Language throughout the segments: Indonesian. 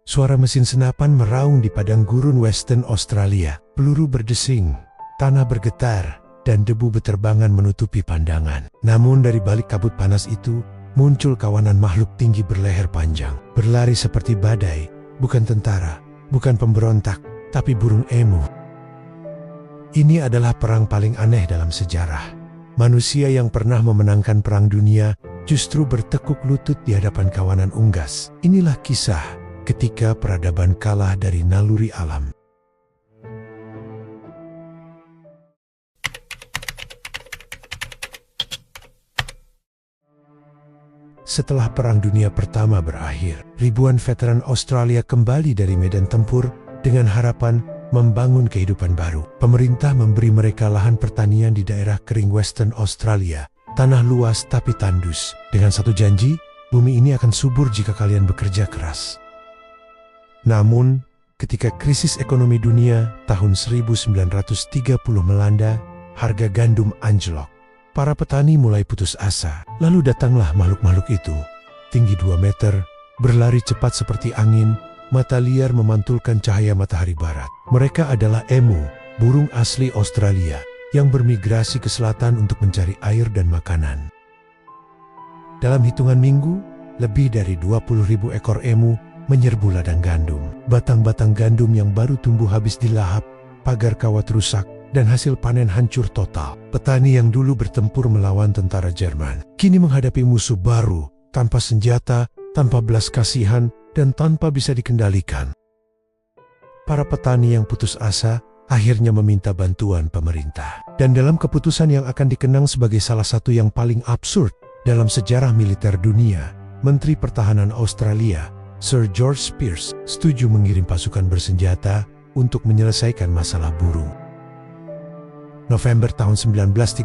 Suara mesin senapan meraung di padang gurun Western Australia. Peluru berdesing, tanah bergetar, dan debu beterbangan menutupi pandangan. Namun dari balik kabut panas itu, muncul kawanan makhluk tinggi berleher panjang. Berlari seperti badai, bukan tentara, bukan pemberontak, tapi burung emu. Ini adalah perang paling aneh dalam sejarah. Manusia yang pernah memenangkan perang dunia justru bertekuk lutut di hadapan kawanan unggas. Inilah kisah ketika peradaban kalah dari naluri alam. Setelah Perang Dunia Pertama berakhir, ribuan veteran Australia kembali dari medan tempur dengan harapan membangun kehidupan baru. Pemerintah memberi mereka lahan pertanian di daerah kering Western Australia, tanah luas tapi tandus, dengan satu janji, bumi ini akan subur jika kalian bekerja keras. Namun, ketika krisis ekonomi dunia tahun 1930 melanda, harga gandum anjlok. Para petani mulai putus asa. Lalu datanglah makhluk-makhluk itu. Tinggi 2 meter, berlari cepat seperti angin, mata liar memantulkan cahaya matahari barat. Mereka adalah emu, burung asli Australia, yang bermigrasi ke selatan untuk mencari air dan makanan. Dalam hitungan minggu, lebih dari 20.000 ekor emu menyerbu ladang gandum. Batang-batang gandum yang baru tumbuh habis dilahap, pagar kawat rusak, dan hasil panen hancur total. Petani yang dulu bertempur melawan tentara Jerman, kini menghadapi musuh baru, tanpa senjata, tanpa belas kasihan, dan tanpa bisa dikendalikan. Para petani yang putus asa akhirnya meminta bantuan pemerintah. Dan dalam keputusan yang akan dikenang sebagai salah satu yang paling absurd dalam sejarah militer dunia, Menteri Pertahanan Australia, Sir George Pearce, setuju mengirim pasukan bersenjata untuk menyelesaikan masalah burung. November tahun 1932,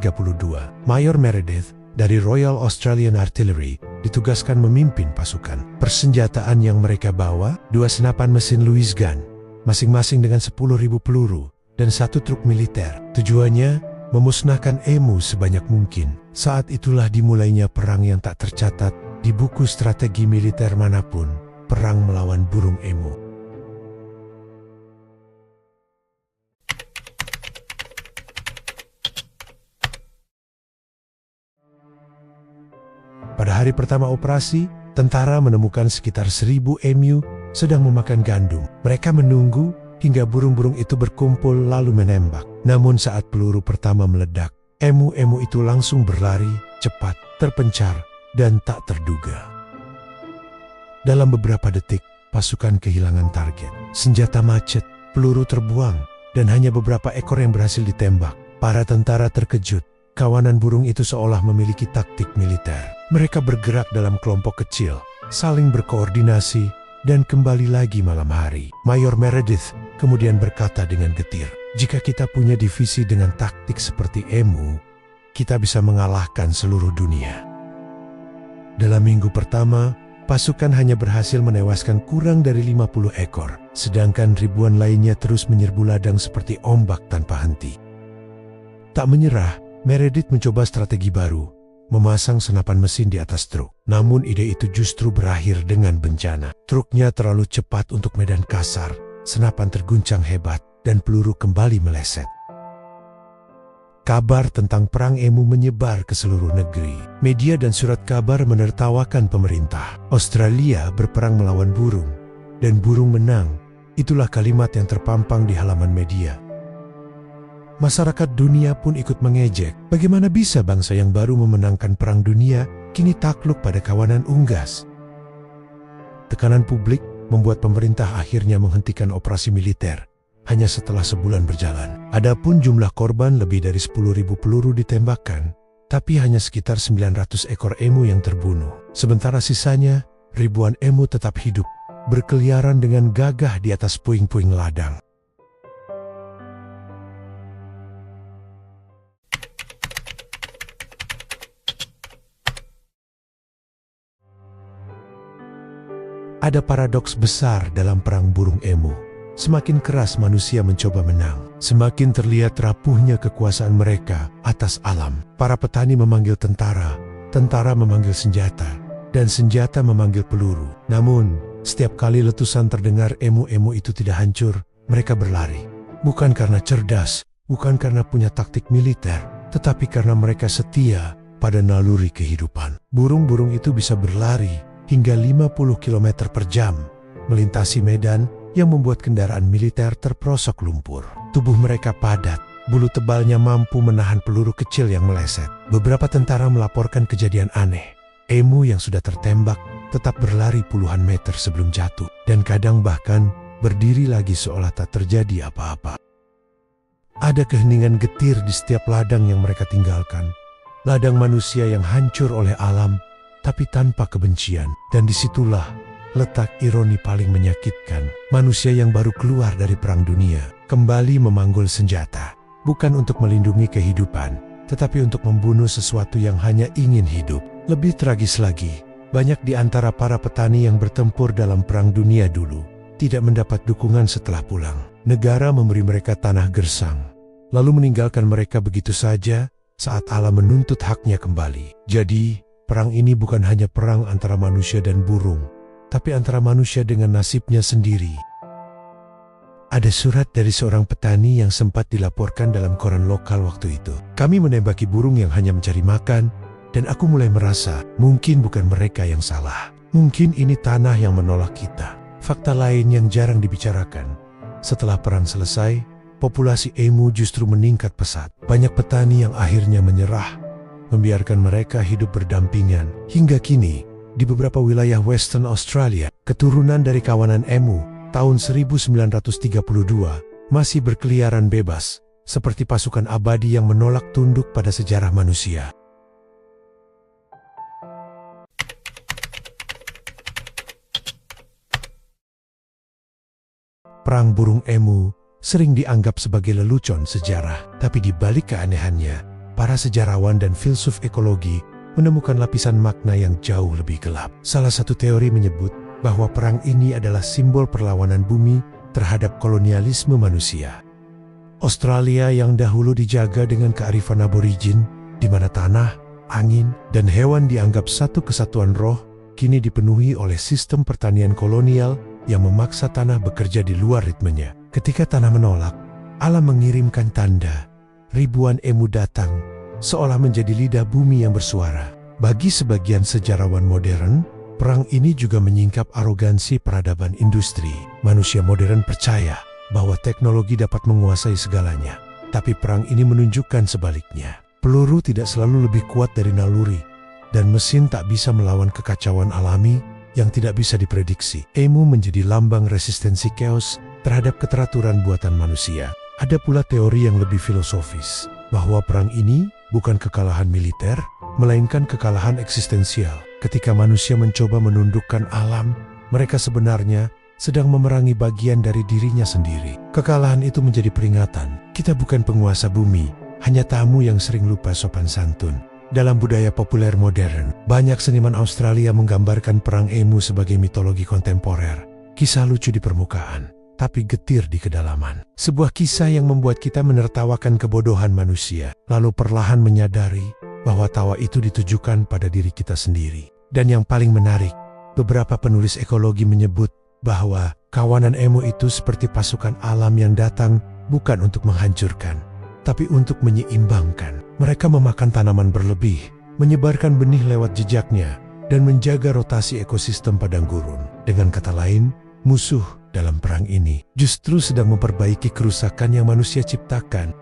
Mayor Meredith dari Royal Australian Artillery ditugaskan memimpin pasukan. Persenjataan yang mereka bawa, 2 senapan mesin Lewis gun, masing-masing dengan 10.000 peluru, dan 1 truk militer. Tujuannya, memusnahkan emu sebanyak mungkin. Saat itulah dimulainya perang yang tak tercatat di buku strategi militer manapun, perang melawan burung emu. Pada hari pertama operasi, tentara menemukan sekitar 1.000 emu sedang memakan gandum. Mereka menunggu hingga burung-burung itu berkumpul lalu menembak. Namun saat peluru pertama meledak, emu-emu itu langsung berlari, cepat, terpencar, dan tak terduga. Dalam beberapa detik, pasukan kehilangan target. Senjata macet, peluru terbuang, dan hanya beberapa ekor yang berhasil ditembak. Para tentara terkejut. Kawanan burung itu seolah memiliki taktik militer. Mereka bergerak dalam kelompok kecil, saling berkoordinasi, dan kembali lagi malam hari. Mayor Meredith kemudian berkata dengan getir, "Jika kita punya divisi dengan taktik seperti emu, kita bisa mengalahkan seluruh dunia." Dalam minggu pertama, pasukan hanya berhasil menewaskan kurang dari 50 ekor, sedangkan ribuan lainnya terus menyerbu ladang seperti ombak tanpa henti. Tak menyerah, Meredith mencoba strategi baru, memasang senapan mesin di atas truk. Namun ide itu justru berakhir dengan bencana. Truknya terlalu cepat untuk medan kasar, senapan terguncang hebat, dan peluru kembali meleset. Kabar tentang perang emu menyebar ke seluruh negeri. Media dan surat kabar menertawakan pemerintah. Australia berperang melawan burung, dan burung menang. Itulah kalimat yang terpampang di halaman media. Masyarakat dunia pun ikut mengejek. Bagaimana bisa bangsa yang baru memenangkan perang dunia kini takluk pada kawanan unggas? Tekanan publik membuat pemerintah akhirnya menghentikan operasi militer hanya setelah sebulan berjalan. Adapun jumlah korban lebih dari 10.000 peluru ditembakkan, tapi hanya sekitar 900 ekor emu yang terbunuh. Sementara sisanya, ribuan emu tetap hidup, berkeliaran dengan gagah di atas puing-puing ladang. Ada paradoks besar dalam perang burung emu. Semakin keras manusia mencoba menang, semakin terlihat rapuhnya kekuasaan mereka atas alam. Para petani memanggil tentara, tentara memanggil senjata, dan senjata memanggil peluru. Namun, Setiap kali letusan terdengar, emu-emu itu tidak hancur, mereka berlari. Bukan karena cerdas, bukan karena punya taktik militer, tetapi karena mereka setia pada naluri kehidupan. Burung-burung itu bisa berlari hingga 50 km per jam, melintasi medan yang membuat kendaraan militer terperosok lumpur. Tubuh mereka padat, bulu tebalnya mampu menahan peluru kecil yang meleset. Beberapa tentara melaporkan kejadian aneh. Emu yang sudah tertembak tetap berlari puluhan meter sebelum jatuh, dan kadang bahkan berdiri lagi seolah tak terjadi apa-apa. Ada keheningan getir di setiap ladang yang mereka tinggalkan. Ladang manusia yang hancur oleh alam, tapi tanpa kebencian. Dan disitulah letak ironi paling menyakitkan. Manusia yang baru keluar dari perang dunia kembali memanggul senjata. Bukan untuk melindungi kehidupan, tetapi untuk membunuh sesuatu yang hanya ingin hidup. Lebih tragis lagi, banyak di antara para petani yang bertempur dalam perang dunia dulu tidak mendapat dukungan setelah pulang. Negara memberi mereka tanah gersang, lalu meninggalkan mereka begitu saja saat alam menuntut haknya kembali. Jadi, perang ini bukan hanya perang antara manusia dan burung, tapi antara manusia dengan nasibnya sendiri. Ada surat dari seorang petani yang sempat dilaporkan dalam koran lokal waktu itu. Kami menembaki burung yang hanya mencari makan, dan aku mulai merasa mungkin bukan mereka yang salah. Mungkin ini tanah yang menolak kita. Fakta lain yang jarang dibicarakan. Setelah perang selesai, populasi emu justru meningkat pesat. Banyak petani yang akhirnya menyerah, membiarkan mereka hidup berdampingan. Hingga kini, di beberapa wilayah Western Australia, keturunan dari kawanan emu tahun 1932 masih berkeliaran bebas, seperti pasukan abadi yang menolak tunduk pada sejarah manusia. Perang burung emu sering dianggap sebagai lelucon sejarah, tapi di balik keanehannya, para sejarawan dan filsuf ekologi menemukan lapisan makna yang jauh lebih gelap. Salah satu teori menyebut bahwa perang ini adalah simbol perlawanan bumi terhadap kolonialisme manusia. Australia yang dahulu dijaga dengan kearifan aborigin, di mana tanah, angin, dan hewan dianggap satu kesatuan roh, kini dipenuhi oleh sistem pertanian kolonial yang memaksa tanah bekerja di luar ritmenya. Ketika tanah menolak, alam mengirimkan tanda. Ribuan emu datang, seolah menjadi lidah bumi yang bersuara. Bagi sebagian sejarawan modern, perang ini juga menyingkap arogansi peradaban industri. Manusia modern percaya bahwa teknologi dapat menguasai segalanya. Tapi perang ini menunjukkan sebaliknya. Peluru tidak selalu lebih kuat dari naluri, dan mesin tak bisa melawan kekacauan alami yang tidak bisa diprediksi. Emu menjadi lambang resistensi chaos terhadap keteraturan buatan manusia. Ada pula teori yang lebih filosofis, bahwa perang ini bukan kekalahan militer, melainkan kekalahan eksistensial. Ketika manusia mencoba menundukkan alam, mereka sebenarnya sedang memerangi bagian dari dirinya sendiri. Kekalahan itu menjadi peringatan. Kita bukan penguasa bumi, hanya tamu yang sering lupa sopan santun. Dalam budaya populer modern, banyak seniman Australia menggambarkan perang emu sebagai mitologi kontemporer. Kisah lucu di permukaan, tapi getir di kedalaman. Sebuah kisah yang membuat kita menertawakan kebodohan manusia, lalu perlahan menyadari bahwa tawa itu ditujukan pada diri kita sendiri. Dan yang paling menarik, beberapa penulis ekologi menyebut bahwa kawanan emu itu seperti pasukan alam yang datang bukan untuk menghancurkan, tapi untuk menyeimbangkan. Mereka memakan tanaman berlebih, menyebarkan benih lewat jejaknya, dan menjaga rotasi ekosistem padang gurun. Dengan kata lain, musuh dalam perang ini justru sedang memperbaiki kerusakan yang manusia ciptakan.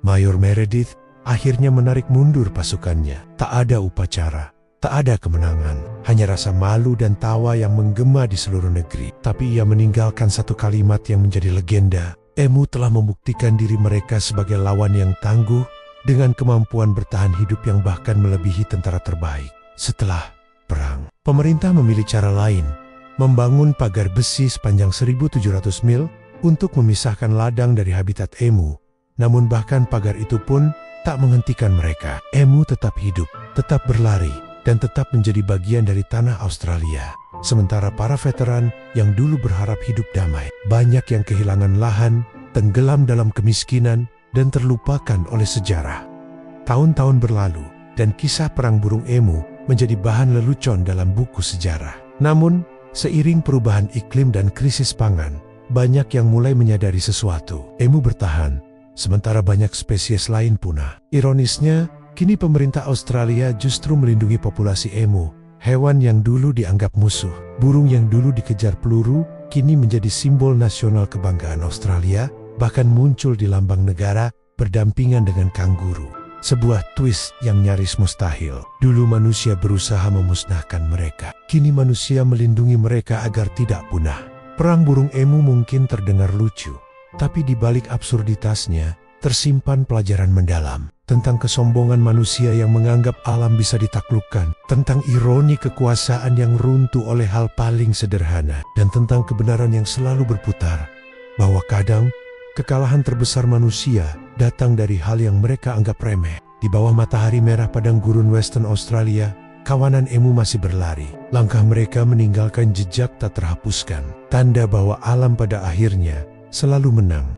Mayor Meredith akhirnya menarik mundur pasukannya. Tak ada upacara, tak ada kemenangan, hanya rasa malu dan tawa yang menggema di seluruh negeri. Tapi ia meninggalkan satu kalimat yang menjadi legenda. Emu telah membuktikan diri mereka sebagai lawan yang tangguh dengan kemampuan bertahan hidup yang bahkan melebihi tentara terbaik. Setelah perang, pemerintah memilih cara lain, membangun pagar besi sepanjang 1.700 mil untuk memisahkan ladang dari habitat emu. Namun bahkan pagar itu pun tak menghentikan mereka. Emu tetap hidup, tetap berlari, dan tetap menjadi bagian dari tanah Australia. Sementara para veteran yang dulu berharap hidup damai, banyak yang kehilangan lahan, tenggelam dalam kemiskinan, dan terlupakan oleh sejarah. Tahun-tahun berlalu, dan kisah perang burung emu menjadi bahan lelucon dalam buku sejarah. Namun, seiring perubahan iklim dan krisis pangan, banyak yang mulai menyadari sesuatu. Emu bertahan, sementara banyak spesies lain punah. Ironisnya, kini pemerintah Australia justru melindungi populasi emu, hewan yang dulu dianggap musuh. Burung yang dulu dikejar peluru, kini menjadi simbol nasional kebanggaan Australia, bahkan muncul di lambang negara berdampingan dengan kanguru. Sebuah twist yang nyaris mustahil. Dulu manusia berusaha memusnahkan mereka. Kini manusia melindungi mereka agar tidak punah. Perang burung emu mungkin terdengar lucu, tapi di balik absurditasnya, tersimpan pelajaran mendalam. Tentang kesombongan manusia yang menganggap alam bisa ditaklukkan, tentang ironi kekuasaan yang runtuh oleh hal paling sederhana, dan tentang kebenaran yang selalu berputar, bahwa kadang kekalahan terbesar manusia datang dari hal yang mereka anggap remeh. Di bawah matahari merah padang gurun Western Australia, kawanan emu masih berlari. Langkah mereka meninggalkan jejak tak terhapuskan, tanda bahwa alam pada akhirnya selalu menang.